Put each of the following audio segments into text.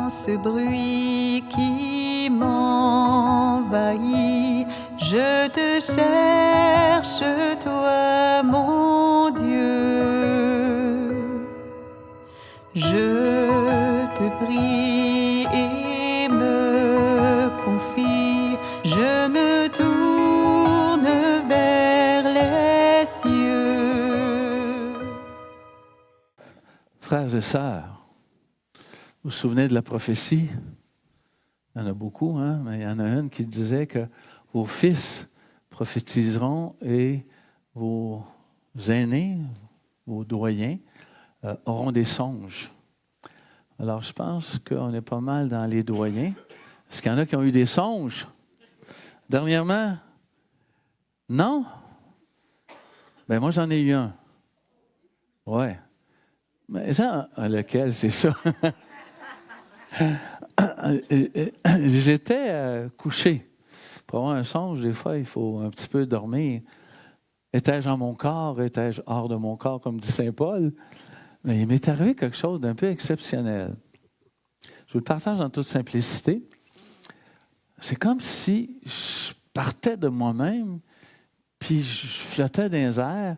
ce bruit qui m'envahit. Je te cherche, toi, mon Dieu. Je te prie et me confie. Je me tourne vers les cieux. Frères et sœurs, vous vous souvenez de la prophétie? Il y en a beaucoup, hein? Mais il y en a une qui disait que vos fils prophétiseront et vos aînés, vos doyens, auront des songes. Alors, je pense qu'on est pas mal dans les doyens. Est-ce qu'il y en a qui ont eu des songes? Dernièrement? Non? Ben moi, j'en ai eu un. Ouais. Mais ça, lequel, c'est ça? J'étais couché. Pour avoir un songe, des fois, il faut un petit peu dormir. Étais-je en mon corps? Étais-je hors de mon corps, comme dit saint Paul? Mais il m'est arrivé quelque chose d'un peu exceptionnel. Je vous le partage en toute simplicité. C'est comme si je partais de moi-même, puis je flottais dans les airs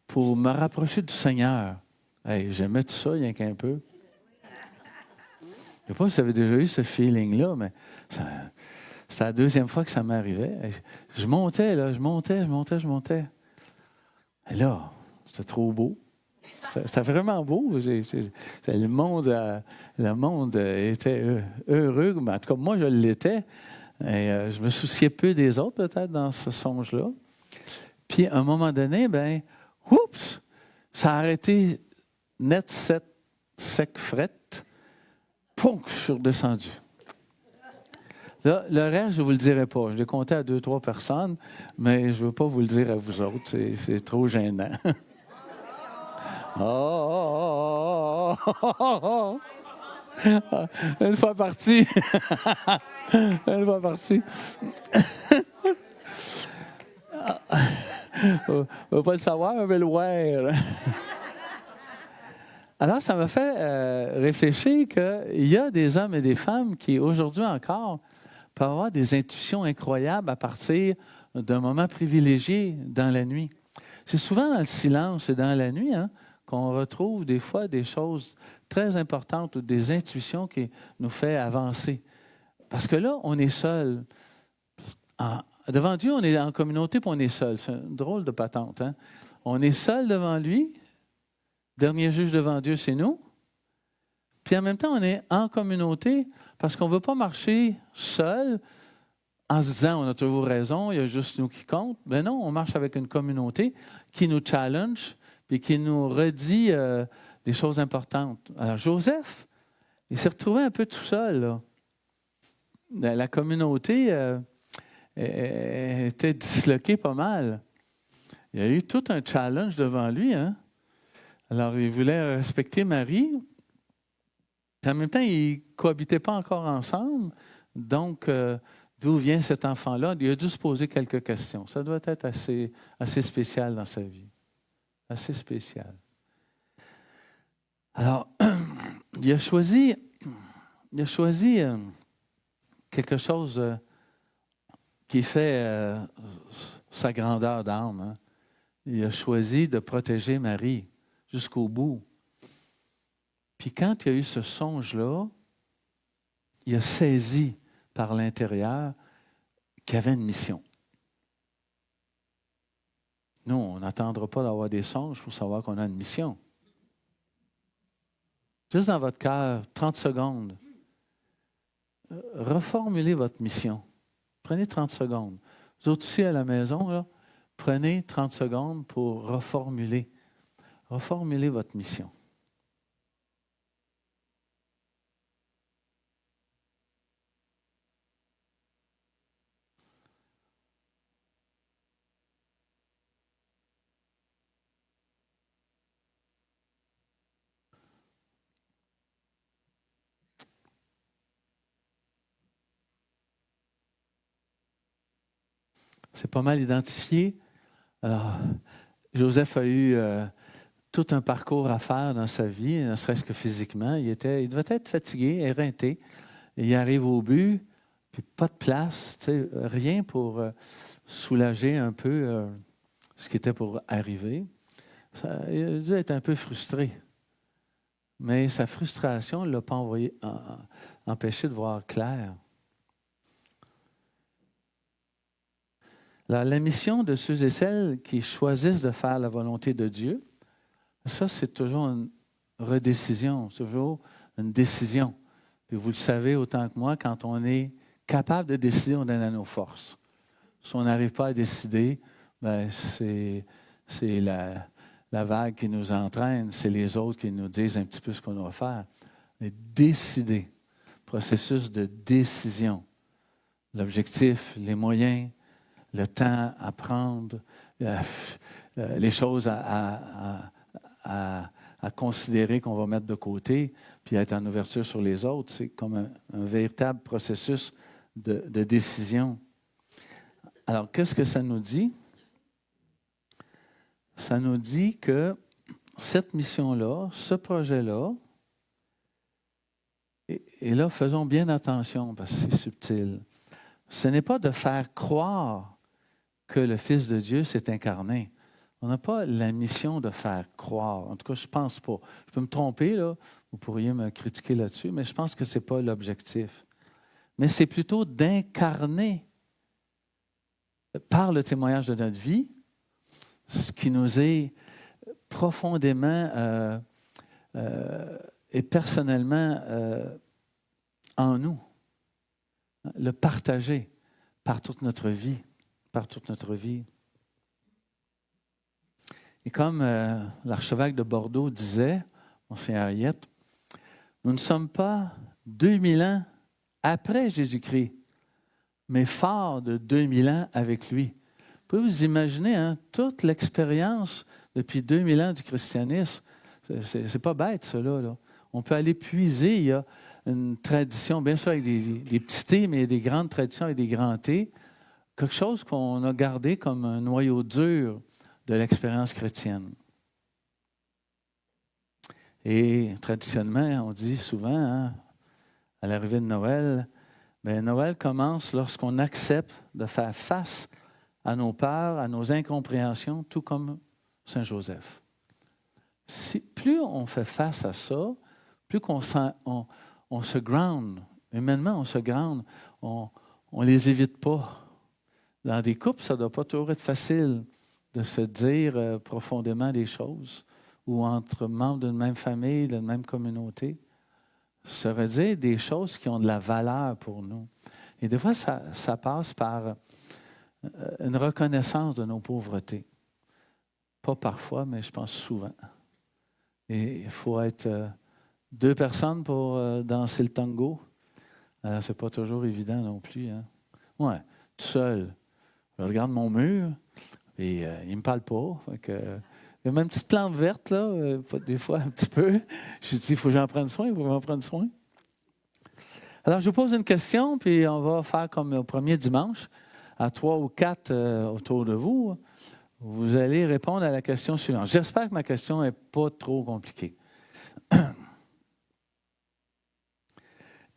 pour me rapprocher du Seigneur. Hey, j'aimais tout ça, rien qu'un peu. Je ne sais pas si vous avez déjà eu ce feeling-là, mais c'était la deuxième fois que ça m'arrivait. Je montais, là, je montais. Et là, c'était trop beau. C'était vraiment beau. Le monde était heureux. Mais en tout cas, moi, je l'étais. Et je me souciais peu des autres, peut-être, dans ce songe-là. Puis, à un moment donné, oups, ça a arrêté net, sec, frette. Pouf, je suis redescendu. Là, le reste, je ne vous le dirai pas. Je l'ai compté à 2-3 personnes, mais je ne veux pas vous le dire à vous autres. C'est trop gênant. Oh! Une fois parti. Une fois parti. On ne va pas le savoir, on veut le voir. Alors, ça m'a fait réfléchir qu'il y a des hommes et des femmes qui, aujourd'hui encore, peuvent avoir des intuitions incroyables à partir d'un moment privilégié dans la nuit. C'est souvent dans le silence et dans la nuit qu'on retrouve des fois des choses très importantes ou des intuitions qui nous font avancer. Parce que là, on est seul. Devant Dieu, on est en communauté puis on est seul. C'est une drôle de patente. Hein? On est seul devant lui. Dernier juge devant Dieu, c'est nous. Puis en même temps, on est en communauté parce qu'on ne veut pas marcher seul en se disant on a toujours raison, il y a juste nous qui comptent. Ben non, on marche avec une communauté qui nous challenge et qui nous redit des choses importantes. Alors Joseph, il s'est retrouvé un peu tout seul. Là. La communauté était disloquée pas mal. Il y a eu tout un challenge devant lui. Hein? Alors, il voulait respecter Marie. Puis en même temps, ils ne cohabitaient pas encore ensemble. Donc, d'où vient cet enfant-là? Il a dû se poser quelques questions. Ça doit être assez spécial dans sa vie. Assez spécial. Alors, il a choisi quelque chose qui fait sa grandeur d'âme. Hein. Il a choisi de protéger Marie jusqu'au bout. Puis quand il y a eu ce songe-là, il a saisi par l'intérieur qu'il y avait une mission. Nous, on n'attendra pas d'avoir des songes pour savoir qu'on a une mission. Juste dans votre cœur, 30 secondes, reformulez votre mission. Prenez 30 secondes. Vous autres aussi à la maison, là, prenez 30 secondes pour reformuler votre mission. C'est pas mal identifié. Alors, Joseph a eu tout un parcours à faire dans sa vie, ne serait-ce que physiquement. Il devait être fatigué, éreinté. Et il arrive au but, puis pas de place, rien pour soulager un peu ce qui était pour arriver. Il a dû être un peu frustré. Mais sa frustration ne l'a pas empêché de voir clair. La mission de ceux et celles qui choisissent de faire la volonté de Dieu, ça, c'est toujours une redécision, toujours une décision. Puis vous le savez autant que moi, quand on est capable de décider, on donne à nos forces. Si on n'arrive pas à décider, bien, c'est la vague qui nous entraîne, c'est les autres qui nous disent un petit peu ce qu'on doit faire. Mais décider, processus de décision, l'objectif, les moyens, le temps à prendre, les choses à considérer qu'on va mettre de côté, puis être en ouverture sur les autres. C'est comme un véritable processus de décision. Alors, qu'est-ce que ça nous dit? Ça nous dit que cette mission-là, ce projet-là, et là, faisons bien attention parce que c'est subtil. Ce n'est pas de faire croire que le Fils de Dieu s'est incarné. On n'a pas la mission de faire croire. En tout cas, je ne pense pas. Je peux me tromper, là. Vous pourriez me critiquer là-dessus, mais je pense que ce n'est pas l'objectif. Mais c'est plutôt d'incarner, par le témoignage de notre vie, ce qui nous est profondément et personnellement en nous. Le partager par toute notre vie. Par toute notre vie. Et comme l'archevêque de Bordeaux disait, Monseigneur Hayette, nous ne sommes pas 2000 ans après Jésus-Christ, mais fort de 2000 ans avec lui. Vous pouvez vous imaginer, toute l'expérience depuis 2000 ans du christianisme, c'est pas bête, cela. Là. On peut aller puiser, il y a une tradition, bien sûr avec des petits T, mais il y a des grandes traditions avec des grands T, quelque chose qu'on a gardé comme un noyau dur de l'expérience chrétienne. Et traditionnellement, on dit souvent, à l'arrivée de Noël, bien, Noël commence lorsqu'on accepte de faire face à nos peurs, à nos incompréhensions, tout comme Saint Joseph. Plus on fait face à ça, plus on se ground, humainement on se ground, on ne les évite pas. Dans des couples, ça ne doit pas toujours être facile de se dire profondément des choses, ou entre membres d'une même famille, d'une même communauté. Se redire des choses qui ont de la valeur pour nous. Et des fois, ça passe par une reconnaissance de nos pauvretés. Pas parfois, mais je pense souvent. Et il faut être 2 personnes pour danser le tango. Alors, c'est pas toujours évident non plus. Ouais, tout seul. Je regarde mon mur, et il ne me parle pas. Il y a même une petite plante verte, là, des fois un petit peu. Je dis, il faut que j'en prenne soin, il faut que j'en prenne soin. Alors, je vous pose une question, puis on va faire comme au premier dimanche, à 3 ou 4 autour de vous. Vous allez répondre à la question suivante. J'espère que ma question n'est pas trop compliquée.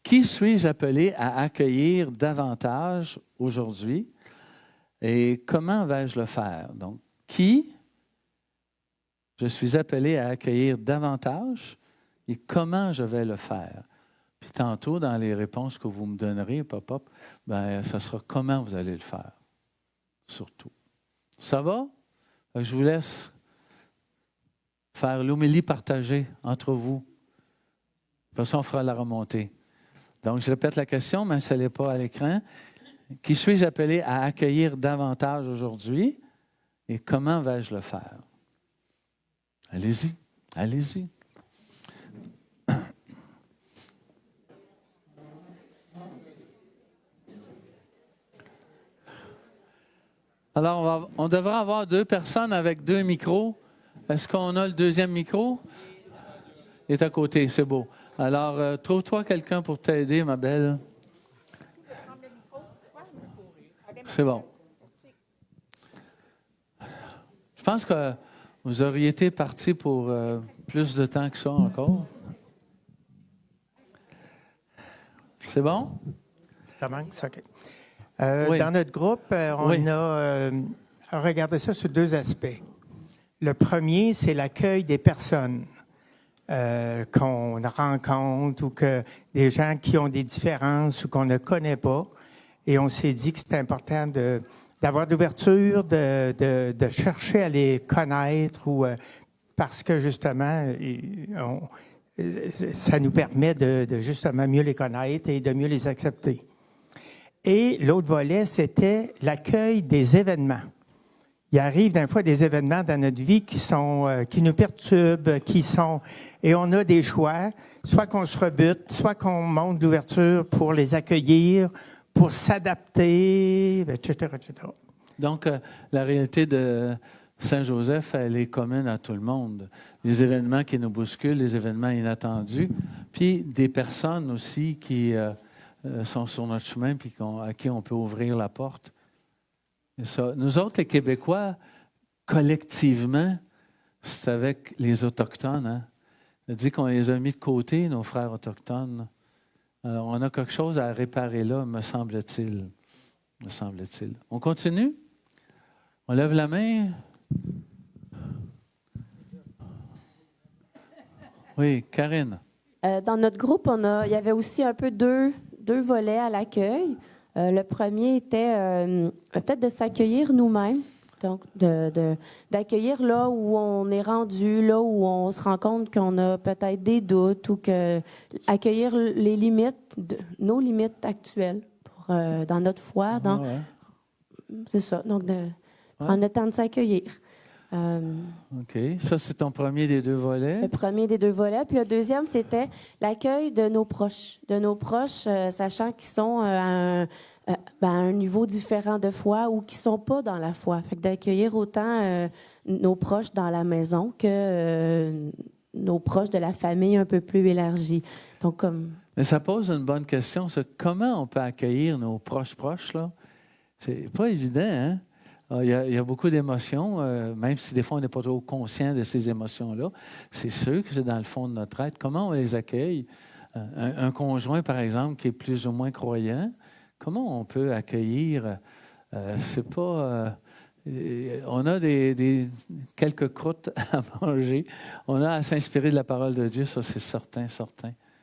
Qui suis-je appelé à accueillir davantage aujourd'hui et comment vais-je le faire? Donc, qui je suis appelé à accueillir davantage et comment je vais le faire? Puis tantôt, dans les réponses que vous me donnerez, pop-up, bien, ça sera comment vous allez le faire, surtout. Ça va? Je vous laisse faire l'homélie partagée entre vous. Après ça, on fera la remontée. Donc, je répète la question, même si elle n'est pas à l'écran. Qui suis-je appelé à accueillir davantage aujourd'hui et comment vais-je le faire? Allez-y, allez-y. Alors, on devra avoir 2 personnes avec 2 micros. Est-ce qu'on a le deuxième micro? Il est à côté, c'est beau. Alors, trouve-toi quelqu'un pour t'aider, ma belle. C'est bon. Je pense que Vous auriez été parti pour plus de temps que ça encore? C'est bon? Ça manque, OK. Oui. Dans notre groupe, on a regardé ça sur deux aspects. Le premier, c'est l'accueil des personnes qu'on rencontre ou que des gens qui ont des différences ou qu'on ne connaît pas. Et on s'est dit que c'était important d'avoir d'ouverture, de chercher à les connaître ou parce que justement, ça nous permet de justement mieux les connaître et de mieux les accepter. Et l'autre volet, c'était l'accueil des événements. Il arrive d'un fois des événements dans notre vie qui nous perturbent, et on a des choix, soit qu'on se rebute, soit qu'on monte d'ouverture pour les accueillir, pour s'adapter, etc., etc. Donc, la réalité de Saint-Joseph, elle est commune à tout le monde. Les événements qui nous bousculent, les événements inattendus, puis des personnes aussi qui sont sur notre chemin puis à qui on peut ouvrir la porte. Et ça, nous autres, les Québécois, collectivement, c'est avec les Autochtones. Hein? Ça dit qu'on les a mis de côté, nos frères autochtones. Alors, on a quelque chose à réparer là, me semble-t-il. Me semble-t-il. On continue? On lève la main? Oui, Karine. Dans notre groupe, il y avait aussi un peu deux volets à l'accueil. Le premier était peut-être de s'accueillir nous-mêmes, donc d'accueillir là où on est rendu, là où on se rend compte qu'on a peut-être des doutes ou accueillir les limites, nos limites actuelles dans notre foi. Donc, c'est ça, donc prendre le temps de s'accueillir. OK. Ça, c'est ton premier des deux volets? Le premier des deux volets. Puis le deuxième, c'était l'accueil de nos proches. Sachant qu'ils sont à un niveau différent de foi ou qui ne sont pas dans la foi. Fait que d'accueillir autant nos proches dans la maison que nos proches de la famille un peu plus élargie. Donc, Mais ça pose une bonne question. Comment on peut accueillir nos proches, là? C'est pas évident, hein? Il y a beaucoup d'émotions, même si des fois on n'est pas trop conscient de ces émotions-là. C'est sûr que c'est dans le fond de notre être. Comment on les accueille? Un conjoint, par exemple, qui est plus ou moins croyant, comment on peut accueillir? C'est pas... on a quelques croûtes à manger. On a à s'inspirer de la parole de Dieu, ça c'est certain.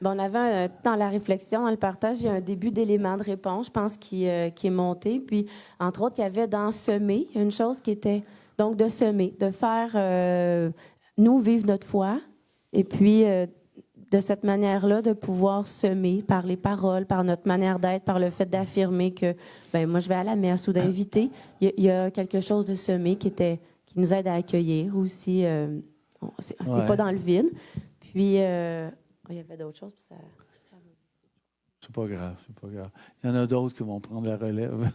on avait, dans la réflexion, dans le partage, il y a un début d'élément de réponse, je pense, qui est monté. Puis, entre autres, il y avait dans semer, une chose qui était, donc, de semer, de faire, nous, vivre notre foi. Et puis, de cette manière-là, de pouvoir semer par les paroles, par notre manière d'être, par le fait d'affirmer que, moi, je vais à la messe ou d'inviter. Il y a quelque chose de semer qui nous aide à accueillir aussi. C'est pas dans le vide. Puis... il y avait d'autres choses. Puis ça... C'est pas grave. Il y en a d'autres qui vont prendre la relève.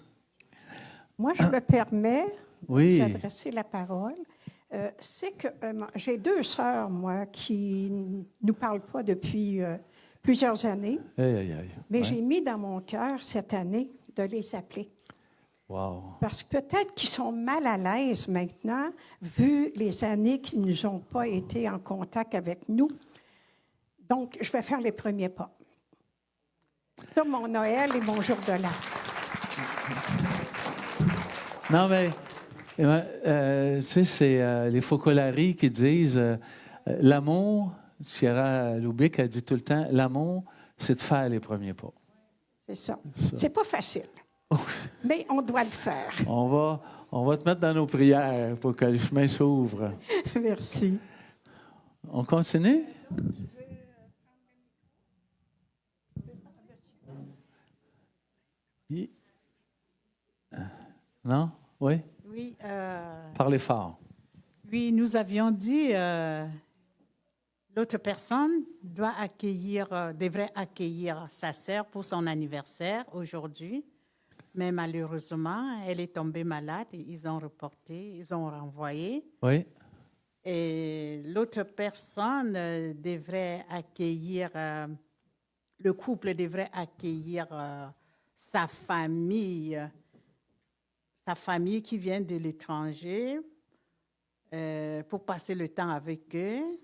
Moi, je me permets de vous adresser la parole. C'est que j'ai deux sœurs, moi, qui ne nous parlent pas depuis plusieurs années. Mais j'ai mis dans mon cœur cette année de les appeler. Wow. Parce que peut-être qu'ils sont mal à l'aise maintenant, vu les années qu'ils ne nous ont pas été en contact avec nous. Donc, je vais faire les premiers pas. Ça, mon Noël et mon jour de l'an. Non, mais, tu sais, c'est les Focolari qui disent l'amour, Chiara Lubick a dit tout le temps, l'amour, c'est de faire les premiers pas. C'est ça. C'est pas facile, mais on doit le faire. On va te mettre dans nos prières pour que le chemin s'ouvre. Merci. On continue? Non? Oui? Oui. Parlez fort. Oui, nous avions dit l'autre personne devrait accueillir sa sœur pour son anniversaire aujourd'hui, mais malheureusement, elle est tombée malade et ils ont reporté, ils ont renvoyé. Oui. Et l'autre personne devrait accueillir, le couple devrait accueillir sa famille qui vient de l'étranger, pour passer le temps avec eux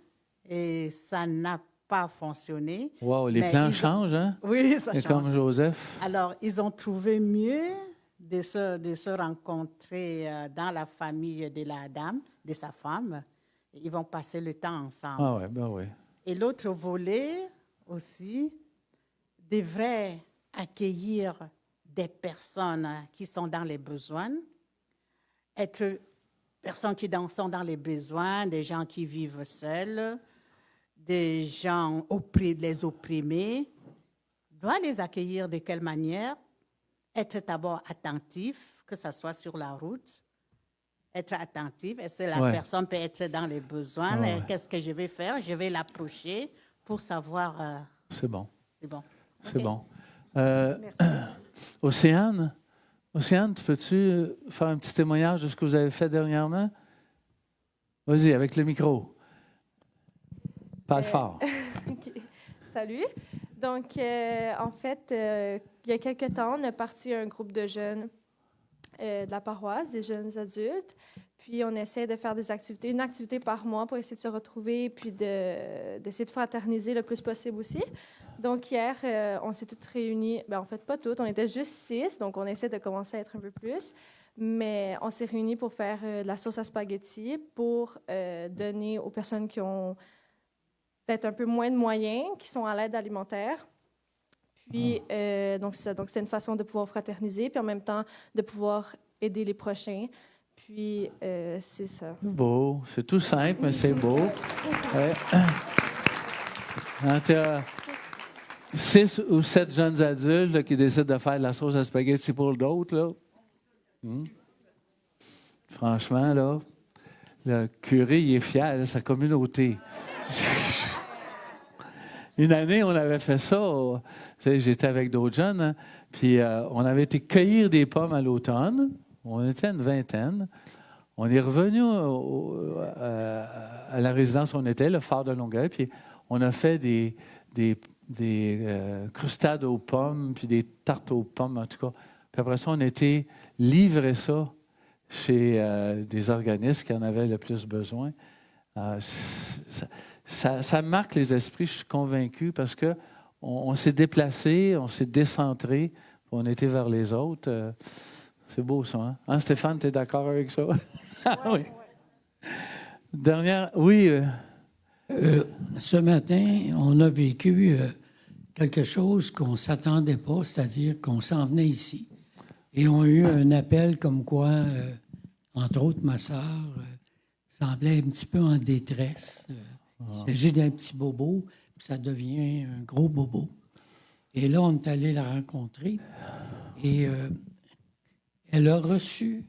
et ça n'a pas fonctionné. Wow, les plans changent, hein? Oui, ça change. change. Comme Joseph. Alors, ils ont trouvé mieux de se rencontrer dans la famille de la dame, de sa femme. Ils vont passer le temps ensemble. Ah ouais, ben oui. Et l'autre volet aussi devrait accueillir des personnes qui sont dans les besoins, être personnes qui sont dans les besoins, des gens qui vivent seuls, des gens les opprimés, doit les accueillir de quelle manière? Être d'abord attentif, que ce soit sur la route, être attentif. Est-ce que la personne peut être dans les besoins? Qu'est-ce que je vais faire? Je vais l'approcher pour savoir. C'est bon. C'est bon. C'est bon. Océane, tu peux-tu faire un petit témoignage de ce que vous avez fait dernièrement? Vas-y, avec le micro. Parle fort. Okay. Salut. Donc, en fait, il y a quelques temps, on a parti un groupe de jeunes de la paroisse, des jeunes adultes. Puis, on essaie de faire des activités, une activité par mois pour essayer de se retrouver puis d'essayer de fraterniser le plus possible aussi. Donc, hier, on s'est toutes réunies. Bien, en fait, pas toutes. On était juste 6, donc on essaie de commencer à être un peu plus. Mais on s'est réunis pour faire de la sauce à spaghetti pour donner aux personnes qui ont peut-être un peu moins de moyens, qui sont à l'aide alimentaire. Puis, donc, c'est ça. Donc, c'était une façon de pouvoir fraterniser, puis en même temps, de pouvoir aider les prochains. Puis, c'est ça. C'est beau. C'est tout simple, mais c'est beau. Ouais. Quand tu as 6 ou 7 jeunes adultes là, qui décident de faire de la sauce à spaghetti pour d'autres, là. Franchement, là, le curé, il est fier de sa communauté. Une année, on avait fait ça. J'étais avec d'autres jeunes, hein, puis on avait été cueillir des pommes à l'automne. On était une vingtaine. On est revenu à la résidence où on était, le phare de Longueuil, puis on a fait des crustades aux pommes, puis des tartes aux pommes, en tout cas. Puis après ça, on a été livrer ça chez des organismes qui en avaient le plus besoin. Ça marque les esprits, je suis convaincu, parce qu'on s'est déplacé, on s'est décentré, on était vers les autres. C'est beau, ça. Hein, Stéphane, tu es d'accord avec ça? Oui. Dernière, oui. Ce matin, on a vécu quelque chose qu'on ne s'attendait pas, c'est-à-dire qu'on s'en venait ici. Et on a eu un appel comme quoi, entre autres, ma sœur semblait un petit peu en détresse. Il s'agit d'un petit bobo, puis ça devient un gros bobo. Et là, on est allé la rencontrer. Et elle a reçu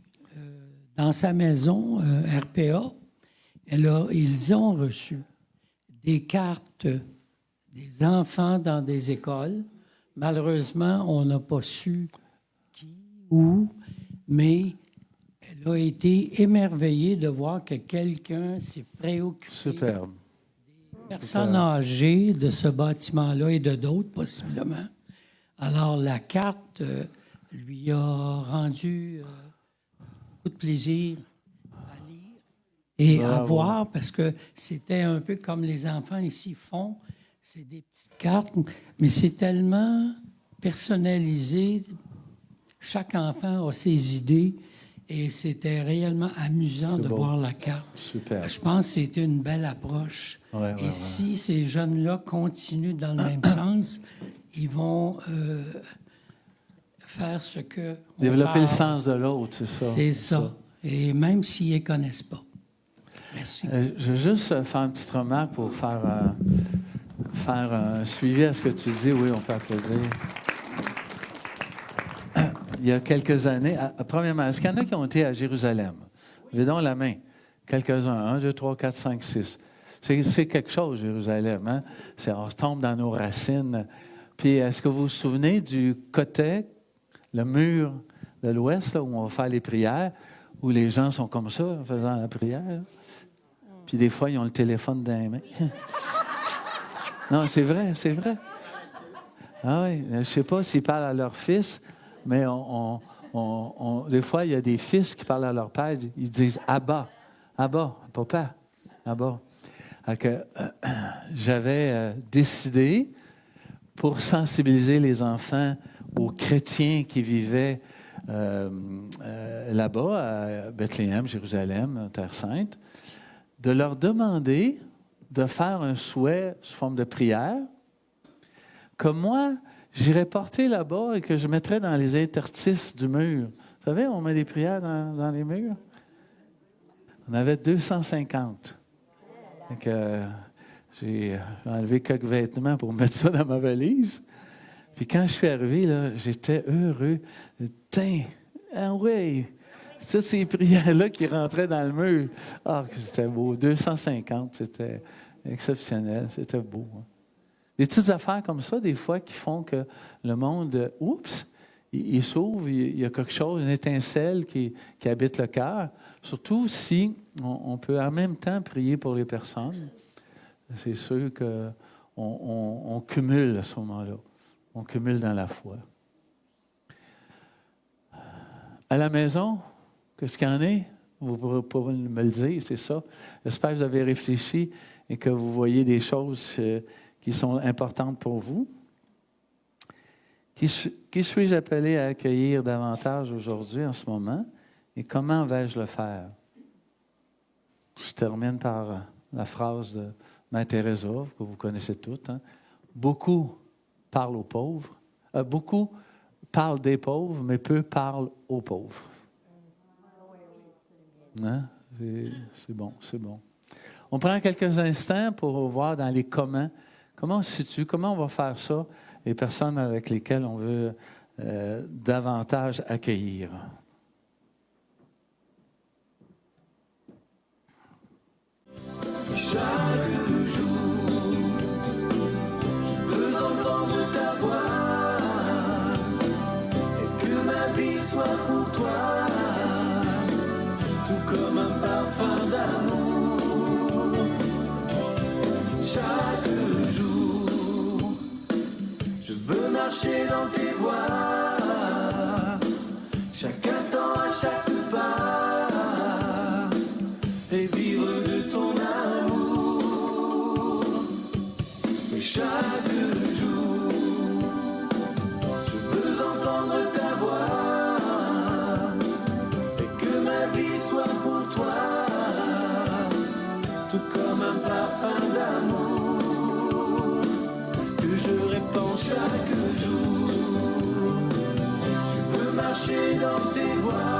dans sa maison RPA, ils ont reçu des cartes des enfants dans des écoles. Malheureusement, on n'a pas su qui, où, mais elle a été émerveillée de voir que quelqu'un s'est préoccupé. Superbe. Des personnes âgées de ce bâtiment-là et de d'autres, possiblement. Alors, la carte lui a rendu beaucoup de plaisir à lire et à voir, parce que c'était un peu comme les enfants ici font. C'est des petites cartes, mais c'est tellement personnalisé. Chaque enfant a ses idées et c'était réellement amusant de voir la carte. Super. Je pense que c'était une belle approche. Et si ces jeunes-là continuent dans le même sens, ils vont faire ce que... Développer le sens de l'autre, c'est ça. C'est ça. Et même s'ils ne les connaissent pas. Merci. Je vais juste faire une petite remarque pour faire un suivi à ce que tu dis. Oui, on peut applaudir. Il y a quelques années, premièrement, est-ce qu'il y en a qui ont été à Jérusalem? Levez donc la main. Quelques-uns. 1, 2, 3, 4, 5, 6. C'est quelque chose, Jérusalem. Hein? On retombe dans nos racines. Puis, est-ce que vous vous souvenez du côté, le mur de l'Ouest, là, où on va faire les prières, où les gens sont comme ça, en faisant la prière? Puis, des fois, ils ont le téléphone dans les mains. Non, c'est vrai, c'est vrai. Ah oui, je ne sais pas s'ils parlent à leur fils, mais des fois, il y a des fils qui parlent à leur père, ils disent « Abba ». Abba, papa, Abba. J'avais décidé, pour sensibiliser les enfants aux chrétiens qui vivaient là-bas, à Bethléem, Jérusalem, Terre Sainte, de leur demander de faire un souhait sous forme de prière, que moi, j'irais porter là-bas et que je mettrais dans les interstices du mur. Vous savez, on met des prières dans les murs. On avait 250. Donc, j'ai enlevé quelques vêtements pour mettre ça dans ma valise. Puis quand je suis arrivé, là, j'étais heureux. Tiens, ah oui, toutes ces prières-là qui rentraient dans le mur. Ah, c'était beau. 250, c'était exceptionnel. C'était beau. Hein? Des petites affaires comme ça, des fois, qui font que le monde, oups, il s'ouvre, il y a quelque chose, une étincelle qui habite le cœur. Surtout si on peut en même temps prier pour les personnes. C'est sûr qu'on cumule à ce moment-là. On cumule dans la foi. À la maison, qu'est-ce qu'il y en est? Vous pourrez pas me le dire, c'est ça. J'espère que vous avez réfléchi et que vous voyez des choses qui sont importantes pour vous. Qui suis-je appelé à accueillir davantage aujourd'hui, en ce moment? Et comment vais-je le faire? Je termine par la phrase de Mère Teresa, que vous connaissez toutes. Hein? Beaucoup parlent aux pauvres. Beaucoup parlent des pauvres, mais peu parlent aux pauvres. Hein? C'est bon, c'est bon. On prend quelques instants pour voir dans les comment on se situe, comment on va faire ça, les personnes avec lesquelles on veut davantage accueillir. Chaque jour, je veux entendre ta voix et que ma vie soit pour toi, tout comme un parfum d'amour. Chaque jour, je veux marcher dans tes voies, chaque instant, à chaque pas, et vivre de ton amour. Et chaque jour, je veux entendre ta voix et que ma vie soit pour toi, tout comme un parfum d'amour que je répands chaque jour. Je veux marcher dans tes voies,